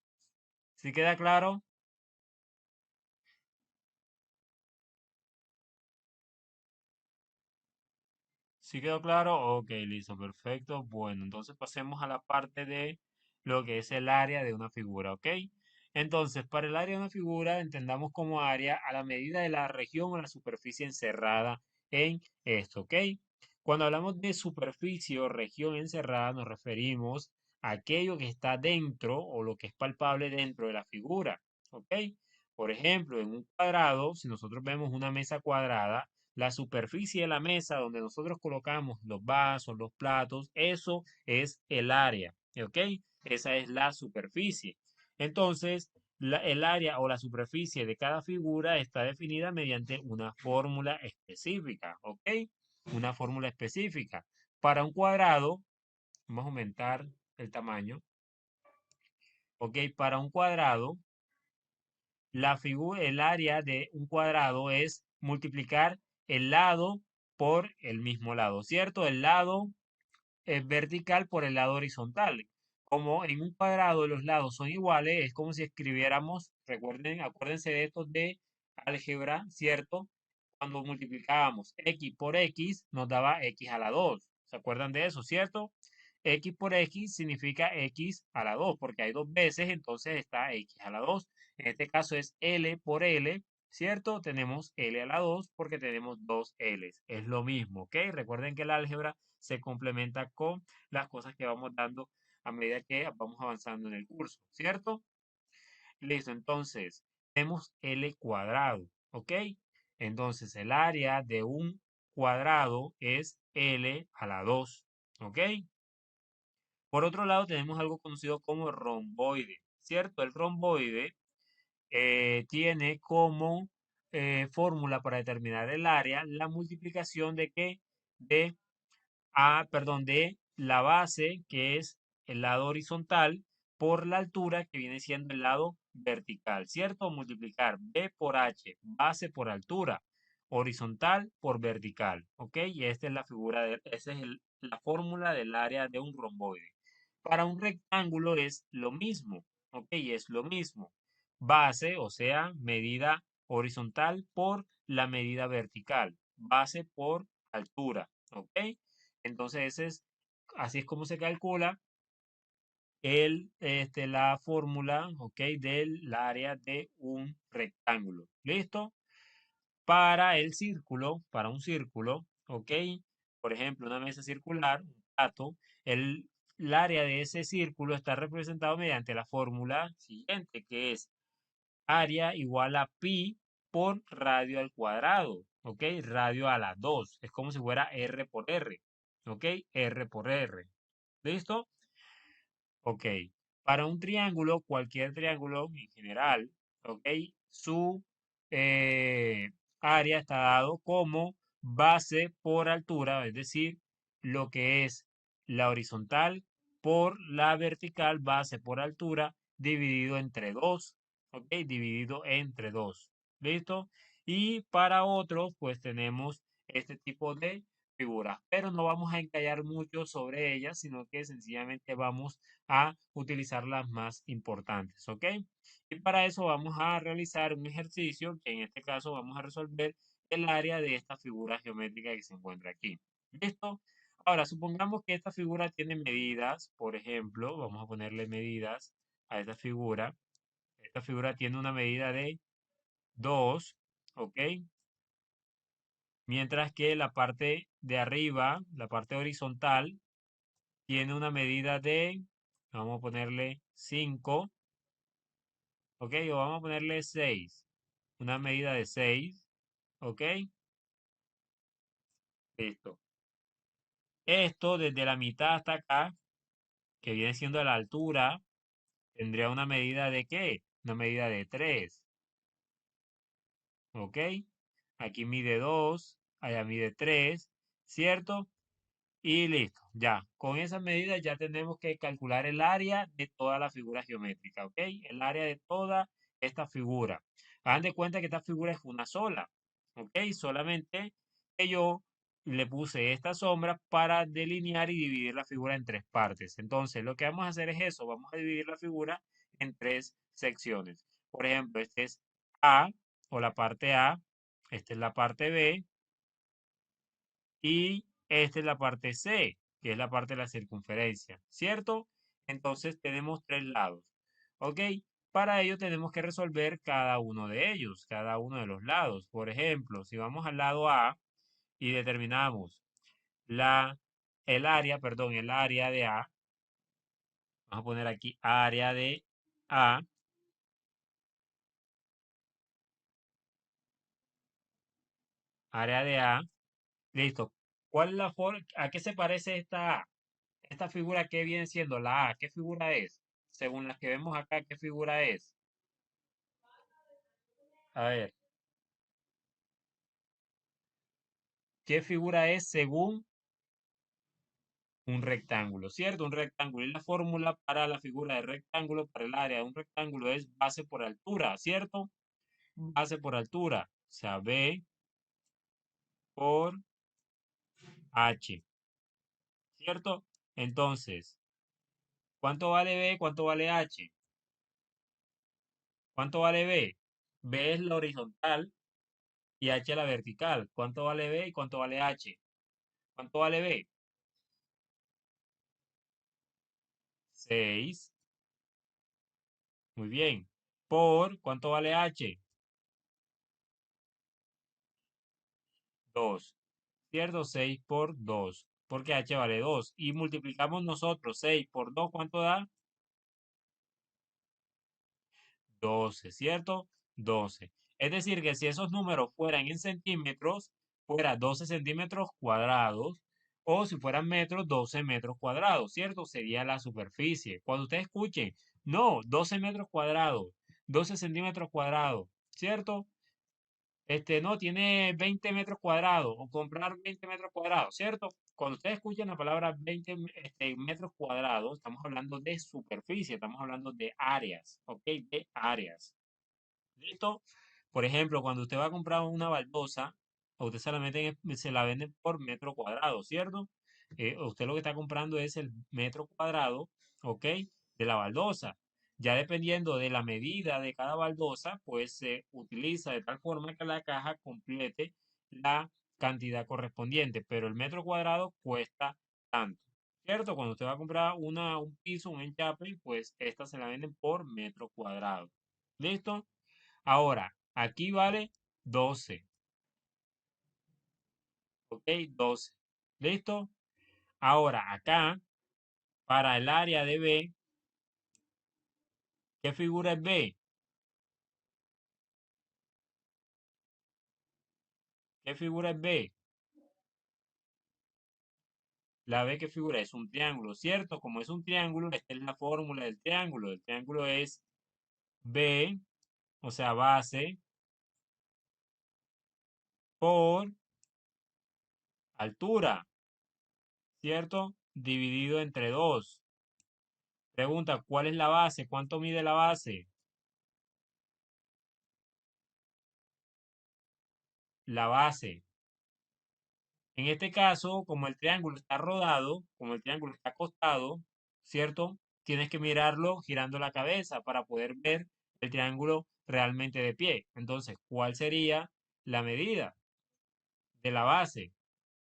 si queda claro, ¿sí quedó claro? Ok, listo, perfecto. Bueno, entonces pasemos a la parte de lo que es el área de una figura, ¿ok? Entonces, para el área de una figura, entendamos como área a la medida de la región o la superficie encerrada en esto, ¿ok? Cuando hablamos de superficie o región encerrada, nos referimos a aquello que está dentro o lo que es palpable dentro de la figura, ¿ok? Por ejemplo, en un cuadrado, si nosotros vemos una mesa cuadrada, la superficie de la mesa donde nosotros colocamos los vasos, los platos, eso es el área, ¿ok? Esa es la superficie. Entonces, el área o la superficie de cada figura está definida mediante una fórmula específica, ¿ok? Una fórmula específica. Para un cuadrado, vamos a aumentar el tamaño, ¿ok? Para un cuadrado, el área de un cuadrado es multiplicar el lado por el mismo lado, ¿cierto? El lado vertical por el lado horizontal. Como en un cuadrado los lados son iguales, es como si escribiéramos, recuerden, acuérdense de esto de álgebra, ¿cierto? Cuando multiplicábamos x por x, nos daba x a la 2. ¿Se acuerdan de eso, cierto? X por x significa x a la 2, porque hay dos veces, entonces está x a la 2. En este caso es L por L, ¿cierto? Tenemos L a la 2 porque tenemos dos L's. Es lo mismo, ¿ok? Recuerden que el álgebra se complementa con las cosas que vamos dando a medida que vamos avanzando en el curso, ¿cierto? Listo, entonces tenemos L cuadrado, ¿ok? Entonces el área de un cuadrado es L a la 2, ¿ok? Por otro lado tenemos algo conocido como romboide, ¿cierto? El romboide tiene como fórmula para determinar el área la multiplicación de qué? De perdón, de la base, que es el lado horizontal, por la altura, que viene siendo el lado vertical, ¿cierto? Multiplicar B por H, base por altura, horizontal por vertical, ¿ok? Y esta es la figura, esa es la fórmula del área de un romboide. Para un rectángulo es lo mismo, ¿ok? Es lo mismo. Base, o sea, medida horizontal por la medida vertical, base por altura, ¿ok? Entonces, así es como se calcula la fórmula, ¿ok? Del área de un rectángulo. ¿Listo? Para el círculo, para un círculo, ¿ok? Por ejemplo, una mesa circular, un plato, el área de ese círculo está representado mediante la fórmula siguiente, que es área igual a pi por radio al cuadrado, ¿ok? Radio a la 2. Es como si fuera R por R, ¿ok? R por R. ¿Listo? Ok. Para un triángulo, cualquier triángulo en general, ¿ok? Su eh, área está dado como base por altura, es decir, lo que es la horizontal por la vertical, base por altura, dividido entre 2, ¿ok? Dividido entre 2. ¿Listo? Y para otros, pues tenemos este tipo de figuras, pero no vamos a encallar mucho sobre ellas, sino que sencillamente vamos a utilizar las más importantes, ¿ok? Y para eso vamos a realizar un ejercicio que en este caso vamos a resolver el área de esta figura geométrica que se encuentra aquí. ¿Listo? Ahora, supongamos que esta figura tiene medidas, por ejemplo, vamos a ponerle medidas a esta figura. Esta figura tiene una medida de 2, ¿ok? Mientras que la parte de arriba, la parte horizontal, tiene una medida de, vamos a ponerle 5, ¿ok? O vamos a ponerle 6, una medida de 6, ¿ok? Listo. Esto desde la mitad hasta acá, que viene siendo la altura, tendría una medida de ¿qué? Una medida de 3, ¿ok? Aquí mide 2, allá mide 3, ¿cierto? Y listo, ya. Con esas medidas ya tenemos que calcular el área de toda la figura geométrica, ¿ok? El área de toda esta figura. Hagan de cuenta que esta figura es una sola, ¿ok? Solamente que yo le puse esta sombra para delinear y dividir la figura en tres partes. Entonces, lo que vamos a hacer es eso. Vamos a dividir la figura en tres secciones. Por ejemplo, este es A o la parte A. Esta es la parte B y esta es la parte C, que es la parte de la circunferencia, ¿cierto? Entonces tenemos tres lados, ¿ok? Para ello tenemos que resolver cada uno de ellos, cada uno de los lados. Por ejemplo, si vamos al lado A y determinamos la, el área de A, vamos a poner aquí área de A, área de A, listo. ¿Cuál es la forma? ¿A qué se parece esta A? Esta figura que viene siendo la A, ¿qué figura es? Según las que vemos acá, ¿qué figura es? A ver, ¿qué figura es según un rectángulo? ¿Cierto? Un rectángulo. Y la fórmula para la figura de rectángulo, para el área de un rectángulo es base por altura, ¿cierto? Base por altura. O sea, B por H, ¿cierto? Entonces, ¿cuánto vale B? ¿Cuánto vale H? ¿Cuánto vale B? B es la horizontal y H la vertical. ¿Cuánto vale B y cuánto vale H? ¿Cuánto vale B? 6. Muy bien. Por, ¿cuánto vale H? 2. ¿Cierto? 6 por 2. Porque H vale 2. Y multiplicamos nosotros 6 por 2, ¿cuánto da? 12, ¿cierto? 12. Es decir, que si esos números fueran en centímetros, fuera 12 centímetros cuadrados, o si fueran metros, 12 metros cuadrados, ¿cierto? Sería la superficie. Cuando ustedes escuchen, no, 12 metros cuadrados, 12 centímetros cuadrados, ¿cierto? No, tiene 20 metros cuadrados, o comprar 20 metros cuadrados, ¿cierto? Cuando ustedes escuchen la palabra 20 metros cuadrados, estamos hablando de superficie, estamos hablando de áreas, ¿ok? De áreas. ¿Listo? Por ejemplo, cuando usted va a comprar una baldosa, a usted se la meten, se la venden por metro cuadrado, ¿cierto? Usted lo que está comprando es el metro cuadrado, ¿ok? De la baldosa. Ya dependiendo de la medida de cada baldosa, pues se utiliza de tal forma que la caja complete la cantidad correspondiente, pero el metro cuadrado cuesta tanto, ¿cierto? Cuando usted va a comprar un piso, un enchape, pues esta se la venden por metro cuadrado. ¿Listo? Ahora, aquí vale 12, ¿ok? 12. ¿Listo? Ahora, acá, para el área de B, ¿qué figura es B? ¿Qué figura es B? La B, ¿qué figura? Es un triángulo, ¿cierto? Como es un triángulo, esta es la fórmula del triángulo. El triángulo es B, o sea, base, por altura, ¿cierto? Dividido entre 2. Pregunta, ¿cuál es la base? ¿Cuánto mide la base? La base. En este caso, como el triángulo está rodado, como el triángulo está acostado, ¿cierto? Tienes que mirarlo girando la cabeza para poder ver el triángulo realmente de pie. Entonces, ¿cuál sería la medida de la base?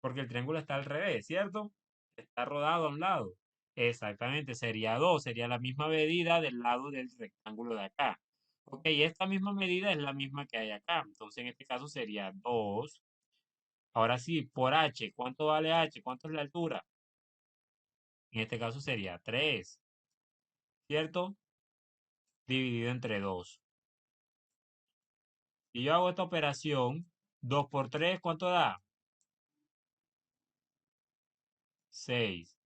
Porque el triángulo está al revés, ¿cierto? Está rodado a un lado. Exactamente, sería 2, sería la misma medida del lado del rectángulo de acá. Ok, esta misma medida es la misma que hay acá. Entonces, en este caso sería 2. Ahora sí, por h, ¿cuánto vale h? ¿Cuánto es la altura? En este caso sería 3, ¿cierto? Dividido entre 2. Si yo hago esta operación, 2 por 3, ¿cuánto da? 6,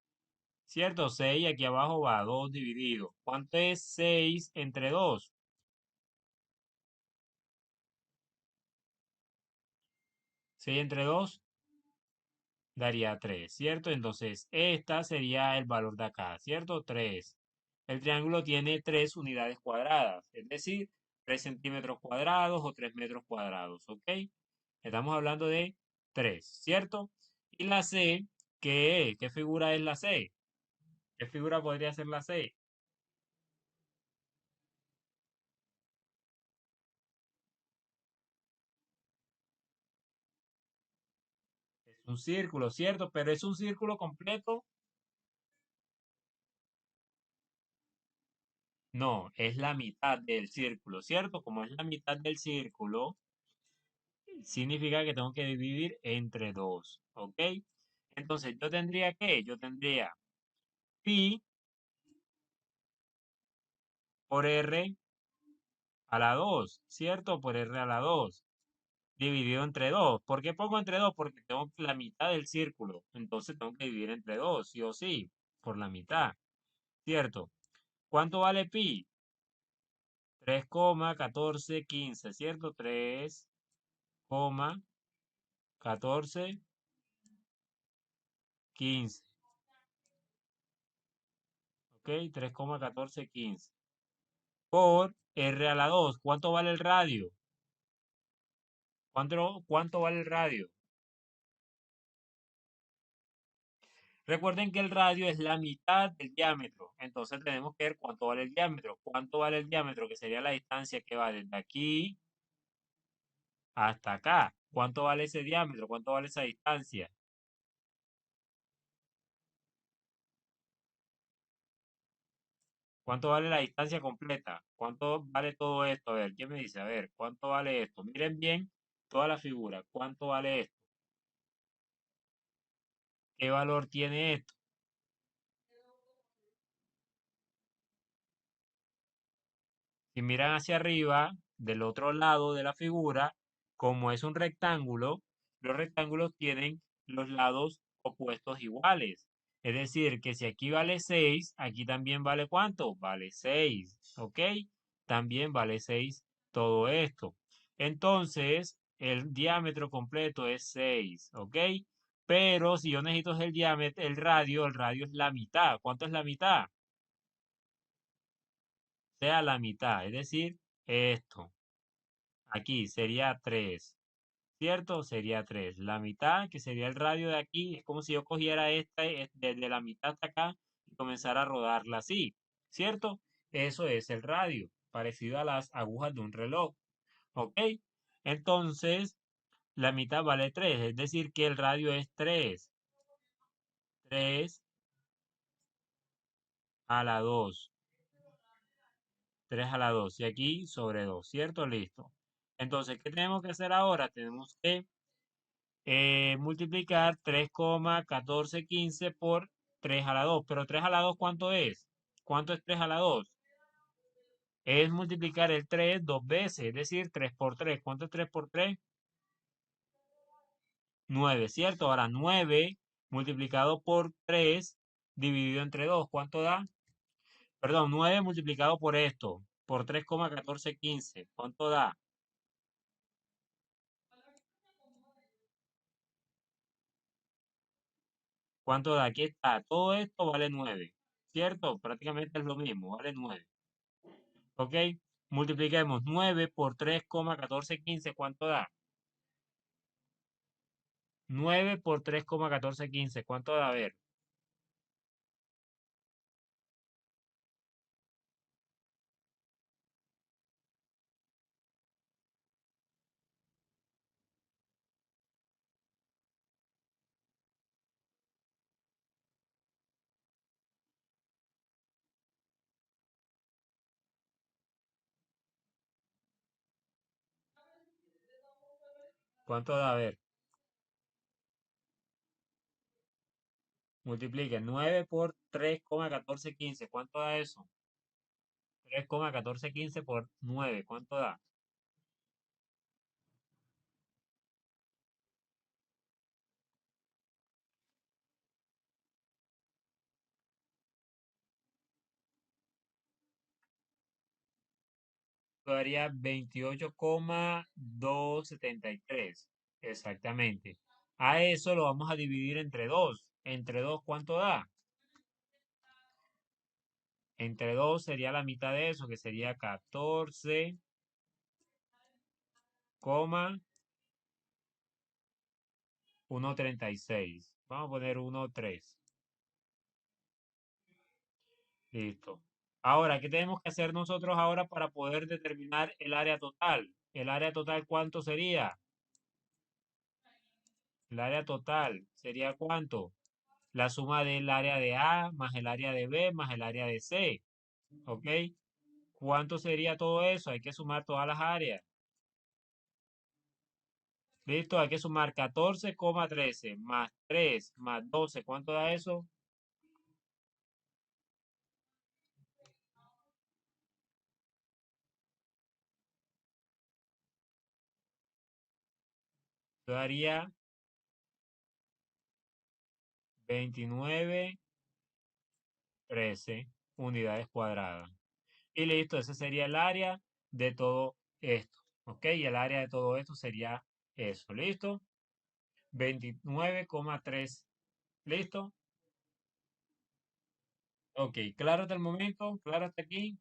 ¿cierto? 6 y aquí abajo va 2 dividido. ¿Cuánto es 6 entre 2? 6 entre 2 daría 3, ¿cierto? Entonces, esta sería el valor de acá, ¿cierto? 3. El triángulo tiene 3 unidades cuadradas, es decir, 3 centímetros cuadrados o 3 metros cuadrados, ¿ok? Estamos hablando de 3, ¿cierto? Y la C, ¿qué es? ¿Qué figura es la C? ¿Qué figura podría ser la C? Es un círculo, ¿cierto? Pero es un círculo completo. No, es la mitad del círculo, ¿cierto? Como es la mitad del círculo, significa que tengo que dividir entre 2, ¿ok? Entonces, yo tendría que, yo tendría pi por r a la 2, ¿cierto? Por r a la 2 dividido entre 2. ¿Por qué pongo entre 2? Porque tengo la mitad del círculo. Entonces tengo que dividir entre 2, sí o sí, por la mitad, ¿cierto? ¿Cuánto vale pi? 3,1415, ¿cierto? 3,1415, ¿ok? 3,1415 por R a la 2. ¿Cuánto vale el radio? ¿Cuánto vale el radio? Recuerden que el radio es la mitad del diámetro, entonces tenemos que ver cuánto vale el diámetro. ¿Cuánto vale el diámetro? Que sería la distancia que va desde aquí hasta acá. ¿Cuánto vale ese diámetro? ¿Cuánto vale esa distancia? ¿Cuánto vale la distancia completa? ¿Cuánto vale todo esto? A ver, ¿quién me dice? A ver, ¿cuánto vale esto? Miren bien toda la figura. ¿Cuánto vale esto? ¿Qué valor tiene esto? Si miran hacia arriba, del otro lado de la figura, como es un rectángulo, los rectángulos tienen los lados opuestos iguales. Es decir, que si aquí vale 6, aquí también vale ¿cuánto? Vale 6, ¿ok? También vale 6 todo esto. Entonces, el diámetro completo es 6, ¿ok? Pero si yo necesito el diámetro, el radio es la mitad. ¿Cuánto es la mitad? Sea la mitad, es decir, esto. Aquí sería 3, ¿cierto? Sería 3. La mitad, que sería el radio de aquí, es como si yo cogiera esta desde la mitad hasta acá y comenzara a rodarla así, ¿cierto? Eso es el radio, parecido a las agujas de un reloj, ¿ok? Entonces, la mitad vale 3, es decir, que el radio es 3. 3 a la 2. 3 a la 2. Y aquí sobre 2, ¿cierto? Listo. Entonces, ¿qué tenemos que hacer ahora? Tenemos que multiplicar 3,1415 por 3 a la 2. Pero 3 a la 2, ¿cuánto es? ¿Cuánto es 3 a la 2? Es multiplicar el 3 dos veces, es decir, 3 por 3. ¿Cuánto es 3 por 3? 9, ¿cierto? Ahora 9 multiplicado por 3 dividido entre 2, ¿cuánto da? Perdón, 9 multiplicado por esto, por 3,1415, ¿cuánto da? ¿Cuánto da? Aquí está, todo esto vale 9, ¿cierto? Prácticamente es lo mismo, vale 9. ¿Ok? Multipliquemos 9 por 3,1415. ¿Cuánto da? 9 por 3,1415. ¿Cuánto da? A ver, ¿cuánto da? A ver, multipliquen 9 por 3,1415. ¿Cuánto da eso? 3,1415 por 9. ¿Cuánto da? Esto daría 28,273. Exactamente. A eso lo vamos a dividir entre 2. Entre 2, ¿cuánto da? Entre 2 sería la mitad de eso, que sería 14,136. Vamos a poner 1,3. Listo. Ahora, ¿qué tenemos que hacer nosotros ahora para poder determinar el área total? ¿El área total cuánto sería? El área total sería cuánto? La suma del área de A más el área de B más el área de C. ¿Ok? ¿Cuánto sería todo eso? Hay que sumar todas las áreas. Listo, hay que sumar 14,13 más 3 más 12. ¿Cuánto da eso? Daría 29,13 unidades cuadradas. Y listo, ese sería el área de todo esto. ¿Ok? Y el área de todo esto sería eso. ¿Listo? 29,3. ¿Listo? Ok, claro hasta el momento, claro hasta aquí.